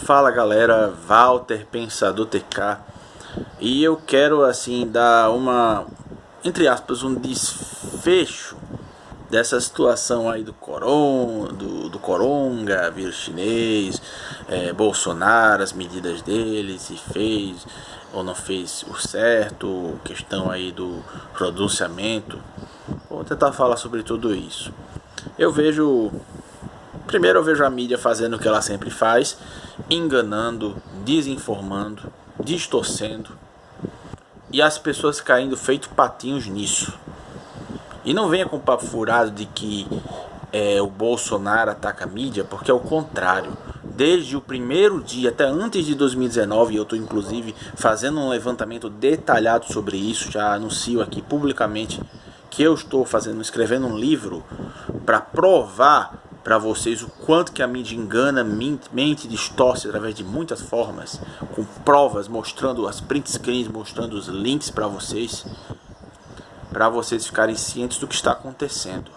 Fala galera, Walter Pensador TK, e eu quero assim dar entre aspas, um desfecho dessa situação aí do coronga, vírus chinês, Bolsonaro, as medidas dele, se fez ou não fez o certo, questão aí do pronunciamento. Vou tentar falar sobre tudo isso. Primeiro eu vejo a mídia fazendo o que ela sempre faz, enganando, desinformando, distorcendo, e as pessoas caindo feito patinhos nisso. E não venha com o papo furado de que o Bolsonaro ataca a mídia, porque é o contrário. Desde o primeiro dia, até antes de 2019, eu estou inclusive fazendo um levantamento detalhado sobre isso, já anuncio aqui publicamente que eu estou escrevendo um livro para provar para vocês o quanto que a mídia engana, mente, distorce através de muitas formas, com provas, mostrando as print screens, mostrando os links para vocês ficarem cientes do que está acontecendo.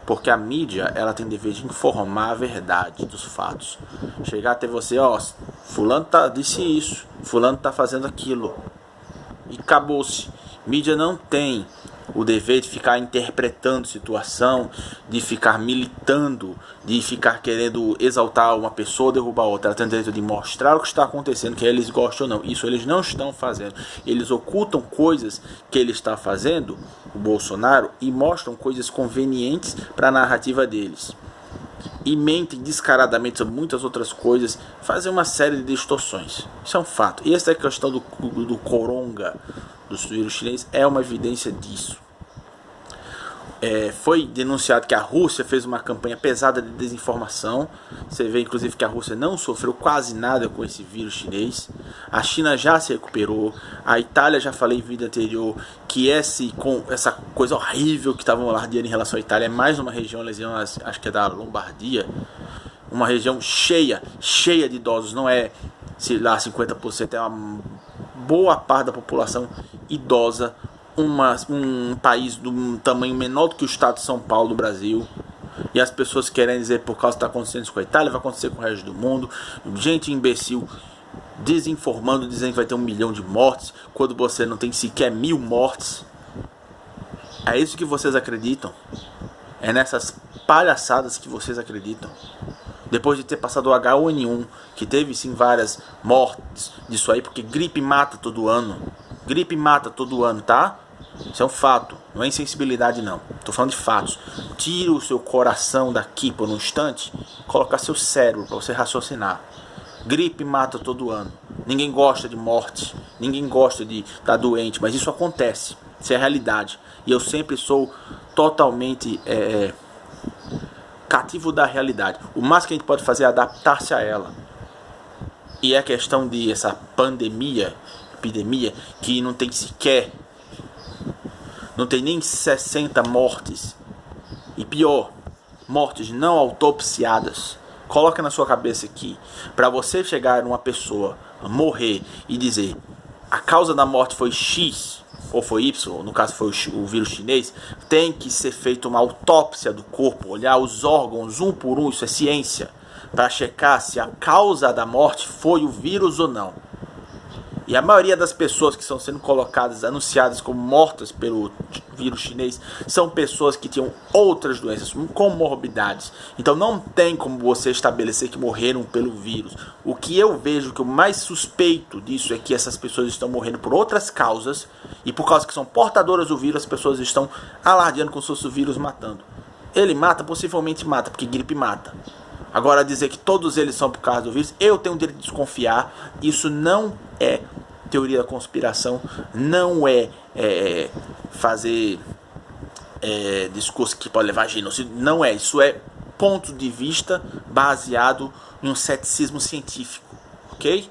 Porque a mídia, ela tem dever de informar a verdade dos fatos. Chegar até você, fulano disse isso, fulano tá fazendo aquilo, e acabou-se. Mídia não tem o dever de ficar interpretando situação, de ficar militando, de ficar querendo exaltar uma pessoa, derrubar outra. Ela tem o direito de mostrar o que está acontecendo, que eles gostam ou não. Isso eles não estão fazendo. Eles ocultam coisas que ele está fazendo, o Bolsonaro, e mostram coisas convenientes para a narrativa deles. E mentem descaradamente sobre muitas outras coisas, fazem uma série de distorções. Isso é um fato. E essa questão do coronga, do vírus chinês, é uma evidência disso. Foi denunciado que a Rússia fez uma campanha pesada de desinformação. Você vê inclusive que a Rússia não sofreu quase nada com esse vírus chinês. A China já se recuperou. A Itália, já falei em vídeo anterior, que com essa coisa horrível que estavam alardeando em relação à Itália, é mais uma região, acho que é da Lombardia, uma região cheia de idosos. Não é, sei lá, 50%, é uma boa parte da população idosa. Um país de um tamanho menor do que o estado de São Paulo do Brasil, e as pessoas querem dizer por causa que está acontecendo isso com a Itália, vai acontecer com o resto do mundo. Gente imbecil desinformando, dizendo que vai ter 1 milhão de mortes, quando você não tem sequer 1000 mortes. É isso que vocês acreditam? É nessas palhaçadas que vocês acreditam? Depois de ter passado o H1N1, que teve sim várias mortes disso aí, porque gripe mata todo ano. Gripe mata todo ano, tá? Isso é um fato, não é insensibilidade não. Tô falando de fatos. Tira o seu coração daqui por um instante, colocar seu cérebro para você raciocinar. Gripe mata todo ano. Ninguém gosta de morte, ninguém gosta de estar doente, mas isso acontece. Isso é a realidade. E eu sempre sou totalmente cativo da realidade. O mais que a gente pode fazer é adaptar-se a ela. E é a questão de essa epidemia, que não tem nem 60 mortes, e pior, mortes não autopsiadas. Coloca na sua cabeça aqui, para você chegar numa pessoa morrer e dizer a causa da morte foi X ou foi Y, no caso foi o vírus chinês, tem que ser feita uma autópsia do corpo, olhar os órgãos um por um, isso é ciência, para checar se a causa da morte foi o vírus ou não. E a maioria das pessoas que estão sendo anunciadas como mortas pelo vírus chinês, são pessoas que tinham outras doenças, comorbidades. Então não tem como você estabelecer que morreram pelo vírus. O que eu vejo que o mais suspeito disso é que essas pessoas estão morrendo por outras causas, e por causa que são portadoras do vírus, as pessoas estão alardeando como se fosse o vírus matando. Ele mata, possivelmente mata, porque gripe mata. Agora, dizer que todos eles são por causa do vírus, eu tenho o direito de desconfiar. Isso não é teoria da conspiração, não é fazer discurso que pode levar a genocídio, não é. Isso é ponto de vista baseado em um ceticismo científico, ok?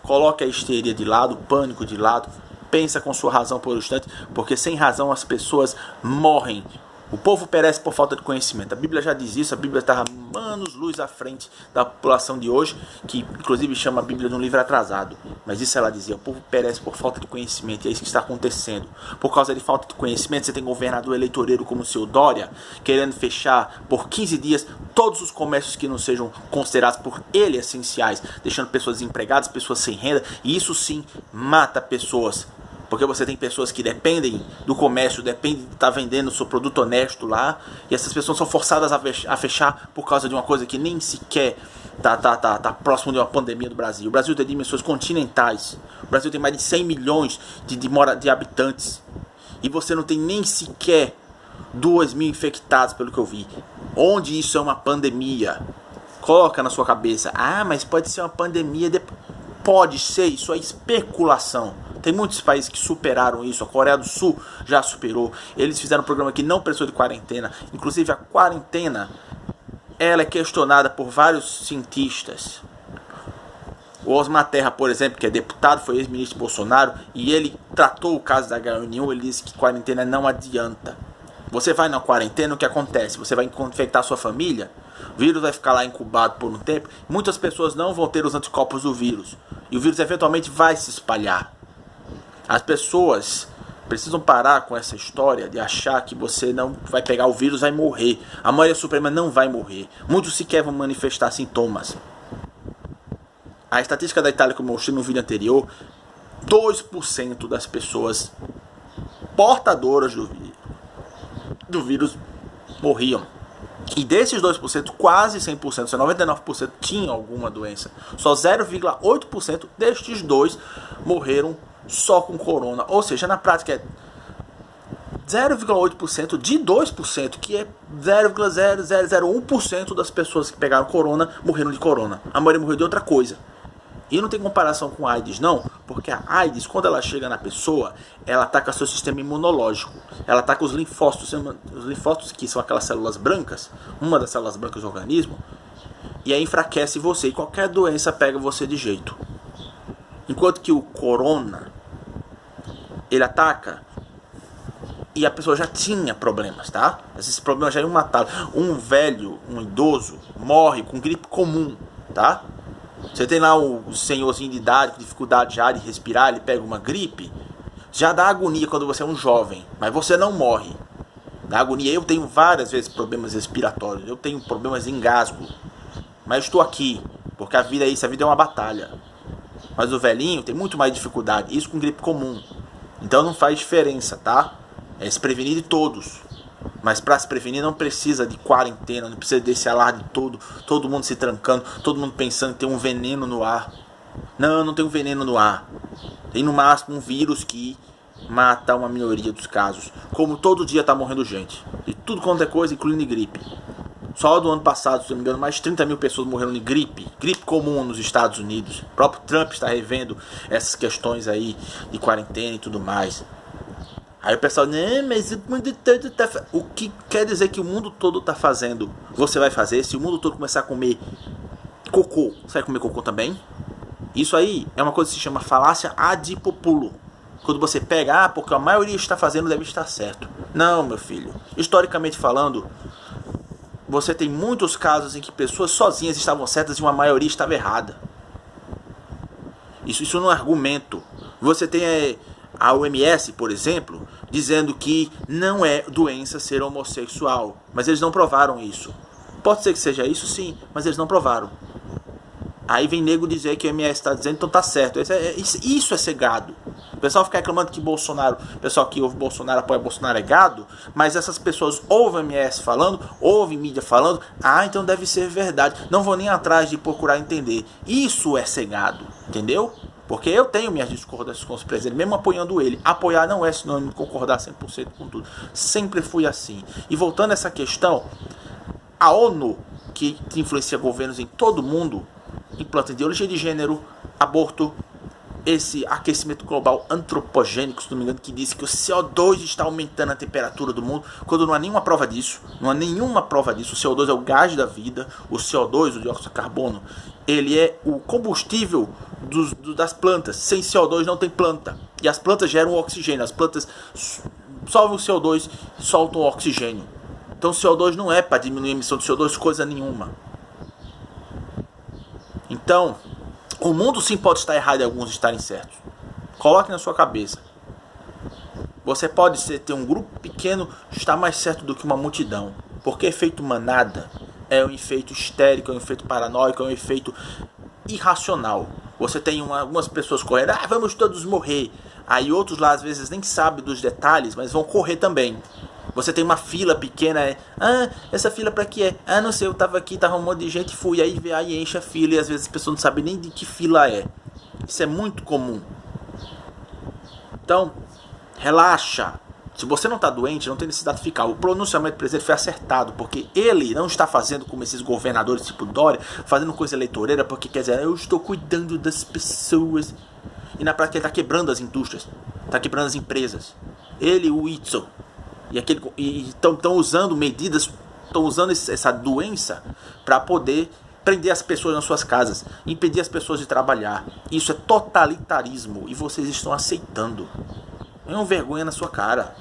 Coloque a histeria de lado, o pânico de lado, pensa com sua razão por um instante, porque sem razão as pessoas morrem O povo perece por falta de conhecimento. A Bíblia já diz isso, a Bíblia está anos-luz à frente da população de hoje, que inclusive chama a Bíblia de um livro atrasado. Mas isso ela dizia, o povo perece por falta de conhecimento, e é isso que está acontecendo. Por causa de falta de conhecimento, você tem governador eleitoreiro como o seu Dória, querendo fechar por 15 dias todos os comércios que não sejam considerados por ele essenciais, deixando pessoas desempregadas, pessoas sem renda, e isso sim mata pessoas. Porque você tem pessoas que dependem do comércio, dependem de estar vendendo o seu produto honesto lá, e essas pessoas são forçadas a fechar por causa de uma coisa que nem sequer tá próximo de uma pandemia do Brasil. O Brasil tem dimensões continentais. O Brasil tem mais de 100 milhões de habitantes. E você não tem nem sequer 2 mil infectados, pelo que eu vi. Onde isso é uma pandemia? Coloca na sua cabeça. Ah, mas pode ser uma pandemia. Pode ser, isso é especulação. Tem muitos países que superaram isso. A Coreia do Sul já superou. Eles fizeram um programa que não precisou de quarentena. Inclusive a quarentena, ela é questionada por vários cientistas. O Osmar Terra, por exemplo, que é deputado, foi ex-ministro Bolsonaro, e ele tratou o caso da H1N1. Ele disse que quarentena não adianta. Você vai na quarentena, o que acontece? Você vai infectar a sua família, o vírus vai ficar lá incubado por um tempo, muitas pessoas não vão ter os anticorpos do vírus, e o vírus eventualmente vai se espalhar. As pessoas precisam parar com essa história de achar que você não vai pegar o vírus e vai morrer. A maioria suprema não vai morrer. Muitos sequer vão manifestar sintomas. A estatística da Itália, como eu mostrei no vídeo anterior, 2% das pessoas portadoras do vírus morriam. E desses 2%, quase 100%, 99% tinham alguma doença. Só 0,8% destes 2 morreram só com corona. Ou seja, na prática é 0,8% de 2%, que é 0,0001% das pessoas que pegaram corona morreram de corona. A maioria morreu de outra coisa. E não tem comparação com a AIDS, não, porque a AIDS, quando ela chega na pessoa, ela ataca seu sistema imunológico. Ela ataca os linfócitos, que são aquelas células brancas, uma das células brancas do organismo, e aí enfraquece você, e qualquer doença pega você de jeito. Enquanto que o corona, ele ataca, e a pessoa já tinha problemas, tá? Esses problemas já iam matá-lo. Um velho, um idoso, morre com gripe comum, tá? Você tem lá o senhorzinho de idade, com dificuldade já de respirar, ele pega uma gripe, já dá agonia quando você é um jovem, mas você não morre. Dá agonia. Eu tenho várias vezes problemas respiratórios, eu tenho problemas de engasgo, mas estou aqui, porque a vida é isso, a vida é uma batalha. Mas o velhinho tem muito mais dificuldade, isso com gripe comum. Então não faz diferença, tá? É se prevenir de todos. Mas para se prevenir não precisa de quarentena, não precisa desse alarde todo mundo se trancando, todo mundo pensando que tem um veneno no ar. Não, não tem um veneno no ar. Tem no máximo um vírus que mata uma minoria dos casos. Como todo dia está morrendo gente. De tudo quanto é coisa, incluindo gripe. Só do ano passado, se não me engano, mais de 30 mil pessoas morreram de gripe. Gripe comum nos Estados Unidos. O próprio Trump está revendo essas questões aí de quarentena e tudo mais. Aí o pessoal, né, mas o mundo todo tá... O que quer dizer que o mundo todo está fazendo? Você vai fazer? Se o mundo todo começar a comer cocô, você vai comer cocô também? Isso aí é uma coisa que se chama falácia ad populo. Quando você pega, porque a maioria está fazendo, deve estar certo. Não, meu filho. Historicamente falando, você tem muitos casos em que pessoas sozinhas estavam certas e uma maioria estava errada. Isso não é argumento. Você tem a OMS, por exemplo, dizendo que não é doença ser homossexual. Mas eles não provaram isso. Pode ser que seja isso, sim, mas eles não provaram. Aí vem nego dizer que a OMS está dizendo, então tá certo. Isso é ser gado. O pessoal fica reclamando que Bolsonaro, o pessoal que ouve Bolsonaro, apoia Bolsonaro é gado, mas essas pessoas ouvem a OMS falando, ouvem mídia falando, então deve ser verdade. Não vou nem atrás de procurar entender. Isso é ser gado, entendeu? Porque eu tenho minhas discordâncias com os presidentes, mesmo apoiando ele. Apoiar não é sinônimo de concordar 100% com tudo. Sempre fui assim. E voltando a essa questão, a ONU, que influencia governos em todo o mundo, implanta ideologia de gênero, aborto, esse aquecimento global antropogênico, se não me engano, que diz que o CO2 está aumentando a temperatura do mundo, quando não há nenhuma prova disso. Não há nenhuma prova disso. O CO2 é o gás da vida. O CO2, o dióxido de carbono, ele é o combustível das plantas. Sem CO2 não tem planta. E as plantas geram oxigênio. As plantas solvem o CO2 e soltam o oxigênio. Então CO2 não é para diminuir a emissão de CO2 coisa nenhuma. Então, o mundo sim pode estar errado e alguns estarem certos. Coloque na sua cabeça. Você pode ter um grupo pequeno estar mais certo do que uma multidão. Porque efeito manada é um efeito histérico, é um efeito paranoico, é um efeito irracional. Você tem algumas pessoas correndo, vamos todos morrer. Aí outros lá às vezes nem sabem dos detalhes, mas vão correr também. Você tem uma fila pequena, essa fila pra que é? Não sei, eu tava aqui, tava um monte de gente, fui, aí enche a fila e às vezes as pessoas não sabem nem de que fila é. Isso é muito comum. Então, relaxa. Se você não está doente, não tem necessidade de ficar. O pronunciamento do presidente foi acertado, porque ele não está fazendo como esses governadores tipo Dória, fazendo coisa eleitoreira, porque quer dizer, eu estou cuidando das pessoas. E na prática ele está quebrando as indústrias, está quebrando as empresas. Ele, o Itzel, e estão usando medidas, estão usando essa doença para poder prender as pessoas nas suas casas, impedir as pessoas de trabalhar. Isso é totalitarismo e vocês estão aceitando. É uma vergonha na sua cara.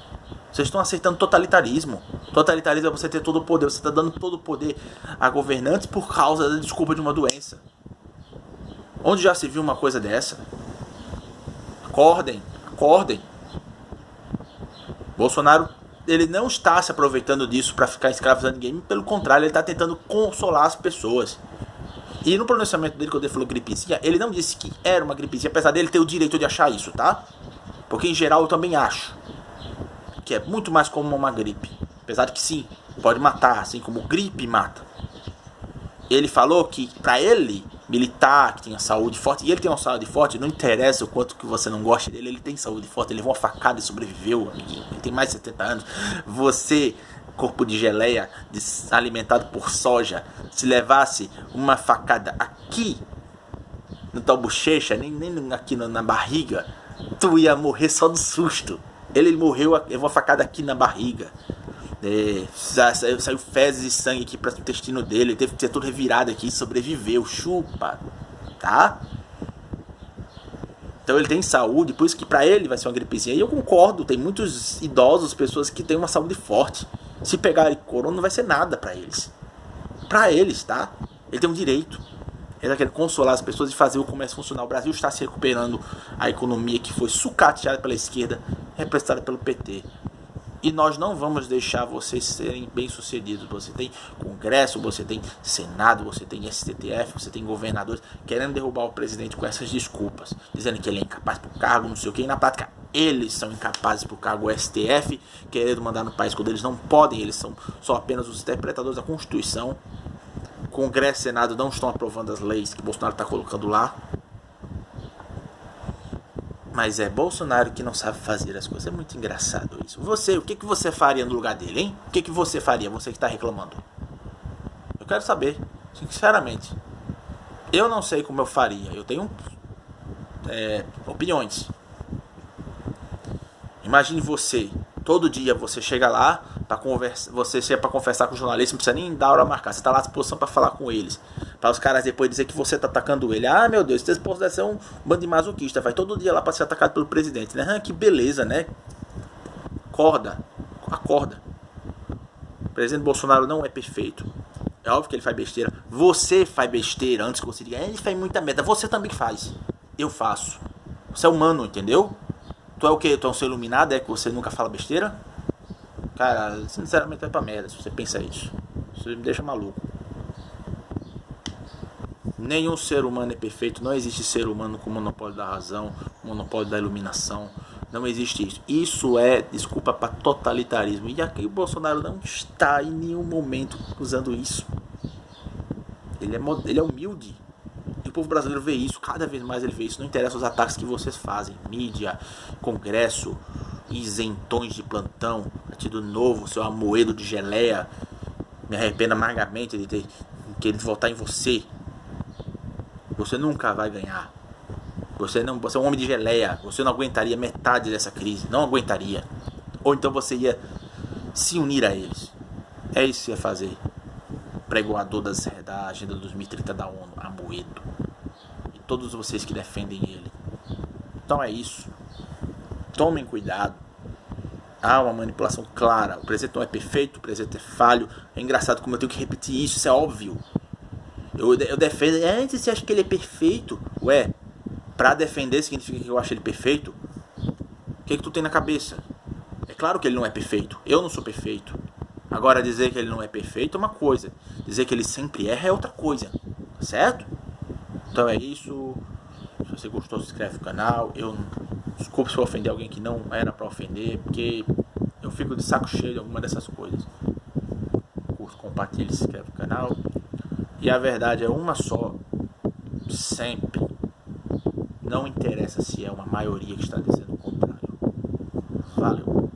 Vocês estão aceitando totalitarismo. Totalitarismo é você ter todo o poder. Você está dando todo o poder a governantes por causa da desculpa de uma doença. Onde já se viu uma coisa dessa? Acordem, acordem. Bolsonaro, ele não está se aproveitando disso para ficar escravizando ninguém. Pelo contrário, ele está tentando consolar as pessoas. E no pronunciamento dele, quando ele falou gripezinha, ele não disse que era uma gripezinha, apesar dele ter o direito de achar isso, tá? Porque em geral eu também acho que é muito mais como uma gripe. Apesar de que sim, pode matar, assim como gripe mata. Ele falou que pra ele, militar, que tinha saúde forte, e ele tem uma saúde forte, não interessa o quanto que você não goste dele, ele tem saúde forte, ele levou uma facada e sobreviveu, amiguinho. Ele tem mais de 70 anos. Você, corpo de geleia, alimentado por soja, se levasse uma facada aqui, no tua bochecha, nem aqui na barriga, tu ia morrer só do susto. Ele morreu, levou uma facada aqui na barriga. Saiu fezes e sangue aqui para o intestino dele. Ele teve que ser todo revirado aqui, sobreviveu, chupa, tá? Então ele tem saúde, por isso que para ele vai ser uma gripezinha. E eu concordo, tem muitos idosos, pessoas que têm uma saúde forte. Se pegarem corona não vai ser nada para eles. Para eles, tá? Ele tem um direito. Ele quer consolar as pessoas e fazer o comércio funcionar. O Brasil está se recuperando a economia que foi sucateada pela esquerda, representada pelo PT. E nós não vamos deixar vocês serem bem-sucedidos. Você tem Congresso, você tem Senado, você tem STF, você tem governadores querendo derrubar o presidente com essas desculpas, dizendo que ele é incapaz para o cargo, não sei o que. E na prática, eles são incapazes para o cargo. O STF querendo mandar no país quando eles não podem, eles são só apenas os interpretadores da Constituição. Congresso e Senado não estão aprovando as leis que Bolsonaro está colocando lá. Mas é Bolsonaro que não sabe fazer as coisas. É muito engraçado isso. Você, o que você faria no lugar dele, hein? O que você faria, você que está reclamando? Eu quero saber, sinceramente. Eu não sei como eu faria. Eu tenho opiniões. Imagine você, todo dia você chega lá para conversar, você chega para conversar com o jornalista, não precisa nem dar hora marcar, você está lá à disposição para falar com eles, para os caras depois dizer que você está atacando ele. Ah, meu Deus, esse esposo deve ser um bando de masoquista, vai todo dia lá para ser atacado pelo presidente, né? Que beleza, né? Acorda. O presidente Bolsonaro não é perfeito. É óbvio que ele faz besteira. Você faz besteira antes que você diga, ele faz muita merda. Você também faz. Eu faço. Você é humano, entendeu? Tu é o quê? Tu é um ser iluminado? É que você nunca fala besteira? Cara, sinceramente vai pra merda se você pensa isso. Isso me deixa maluco. Nenhum ser humano é perfeito. Não existe ser humano com monopólio da razão, monopólio da iluminação. Não existe isso. Isso é desculpa para totalitarismo. E aqui o Bolsonaro não está em nenhum momento usando isso. Ele é humilde. E o povo brasileiro vê isso. Cada vez mais ele vê isso. Não interessa os ataques que vocês fazem. Mídia, Congresso, isentões de plantão, Partido Novo, seu amoedo de geleia. Me arrependo amargamente de ter querido votar em você. Você nunca vai ganhar. Você é um homem de geleia. Você não aguentaria metade dessa crise. Não aguentaria. Ou então você ia se unir a eles. É isso que você ia fazer. Pregoador da Agenda 2030 da ONU, Amoedo. E todos vocês que defendem ele. Então é isso. Tomem cuidado. Há uma manipulação clara. O presidente não é perfeito, o presidente é falho. É engraçado como eu tenho que repetir isso, isso é óbvio. Eu defendo, antes você acha que ele é perfeito? Ué, pra defender significa que eu acho ele perfeito? O que tu tem na cabeça? É claro que ele não é perfeito. Eu não sou perfeito. Agora, dizer que ele não é perfeito é uma coisa. Dizer que ele sempre erra é outra coisa. Certo? Então é isso. Se você gostou, se inscreve no canal. Desculpa se eu ofender alguém que não era pra ofender, porque eu fico de saco cheio de alguma dessas coisas. Curte, compartilhe, se inscreve no canal. E a verdade é uma só. Sempre. Não interessa se é uma maioria que está dizendo o contrário. Valeu.